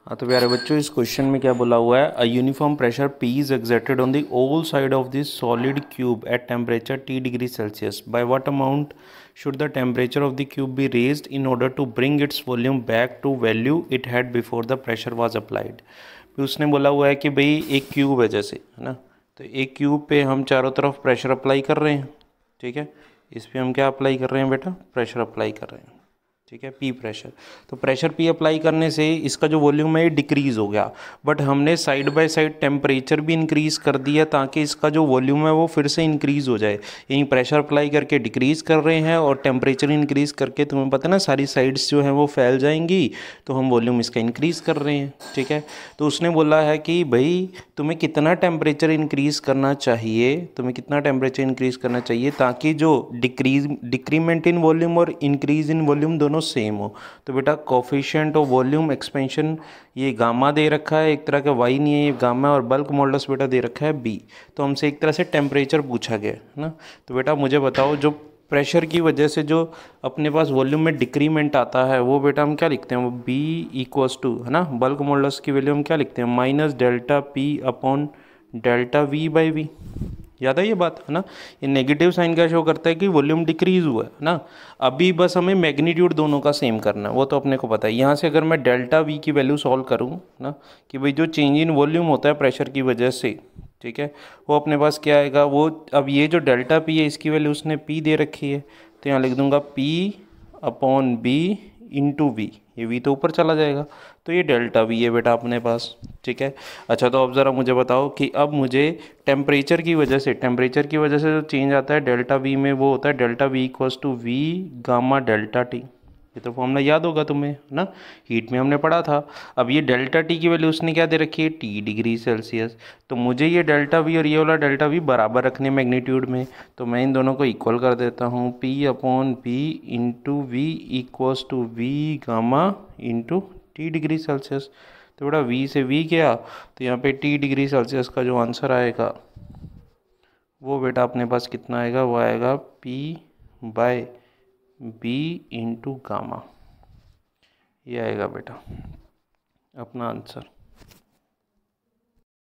हाँ तो प्यारे बच्चों, इस क्वेश्चन में क्या बोला हुआ है, a uniform pressure P is exerted on the all side of this solid cube at temperature T degree Celsius. By what amount should the temperature of the cube be raised in order to bring its volume back to value it had before the pressure was applied. फिर उसने बोला हुआ है कि भाई एक cube है जैसे, है ना, तो एक क्यूब पे हम चारों तरफ प्रेशर अप्लाई कर रहे हैं. ठीक है, इस पर हम क्या अप्लाई कर रहे हैं बेटा, प्रेशर अप्लाई कर रहे हैं. ठीक है, पी प्रेशर. तो प्रेशर पी अप्लाई करने से इसका जो वॉल्यूम है ये डिक्रीज़ हो गया, बट हमने साइड बाय साइड टेम्परेचर भी इंक्रीज़ कर दिया ताकि इसका जो वॉल्यूम है वो फिर से इंक्रीज़ हो जाए. यानी प्रेशर अप्लाई करके डिक्रीज़ कर रहे हैं और टेम्परेचर इंक्रीज़ करके, तुम्हें पता है ना, सारी साइड्स जो हैं वो फैल जाएंगी, तो हम वॉल्यूम इसका इंक्रीज़ कर रहे हैं. ठीक है, तो उसने बोला है कि भाई तुम्हें कितना टेम्परेचर इंक्रीज़ करना चाहिए, तुम्हें कितना टेम्परेचर इंक्रीज़ करना चाहिए ताकि जो डिक्रीमेंट इन वॉल्यूम और इंक्रीज़ इन वॉल्यूम दोनों सेम हो. तो बेटा कोफिशिएंट ऑफ वॉल्यूम एक्सपेंशन ये गामा दे रखा है, एक तरह का वाई नहीं है ये गामा, और बल्क मॉडुलस बेटा दे रखा है बी. तो हमसे एक तरह से टेम्परेचर पूछा गया है ना. तो बेटा मुझे बताओ, जो प्रेशर की वजह से जो अपने पास वॉल्यूम में डिक्रीमेंट आता है वो बेटा हम क्या लिखते हैं, वो बी इक्वल्स टू, है ना, बल्क मॉडुलस की वैल्यू हम क्या लिखते हैं, minus delta P upon delta V by V. याद है ये बात, है ना. ये नेगेटिव साइन क्या शो करता है कि वॉल्यूम डिक्रीज हुआ है ना. अभी बस हमें मैग्नीट्यूड दोनों का सेम करना है, वो तो अपने को पता है. यहाँ से अगर मैं डेल्टा वी की वैल्यू सॉल्व करूँ ना, कि भाई जो चेंज इन वॉल्यूम होता है प्रेशर की वजह से, ठीक है, वो अपने पास क्या आएगा, वो अब ये जो डेल्टा पी है इसकी वैल्यू उसने पी दे रखी है, तो यहाँ लिख दूंगा P upon B into V. ये वी तो ऊपर चला जाएगा, तो ये डेल्टा वी है बेटा अपने पास. ठीक है, अच्छा तो अब ज़रा मुझे बताओ कि अब मुझे टेम्परेचर की वजह से जो चेंज आता है डेल्टा वी में, वो होता है delta V equals to V gamma delta T. ये तो फॉर्मूला याद होगा तुम्हें ना, हीट में हमने पढ़ा था. अब ये डेल्टा टी की वैल्यू उसने क्या दे रखी है, टी डिग्री सेल्सियस. तो मुझे ये डेल्टा वी और ये वाला डेल्टा वी बराबर रखने मैग्नीट्यूड में, तो मैं इन दोनों को इक्वल कर देता हूँ. P upon P into V equals to V gamma into T degree Celsius. तो बेटा वी से वी गया, तो यहाँ पे टी डिग्री सेल्सियस का जो आंसर आएगा वो बेटा अपने पास कितना आएगा, वो आएगा P by B into gamma. ये आएगा बेटा अपना आंसर.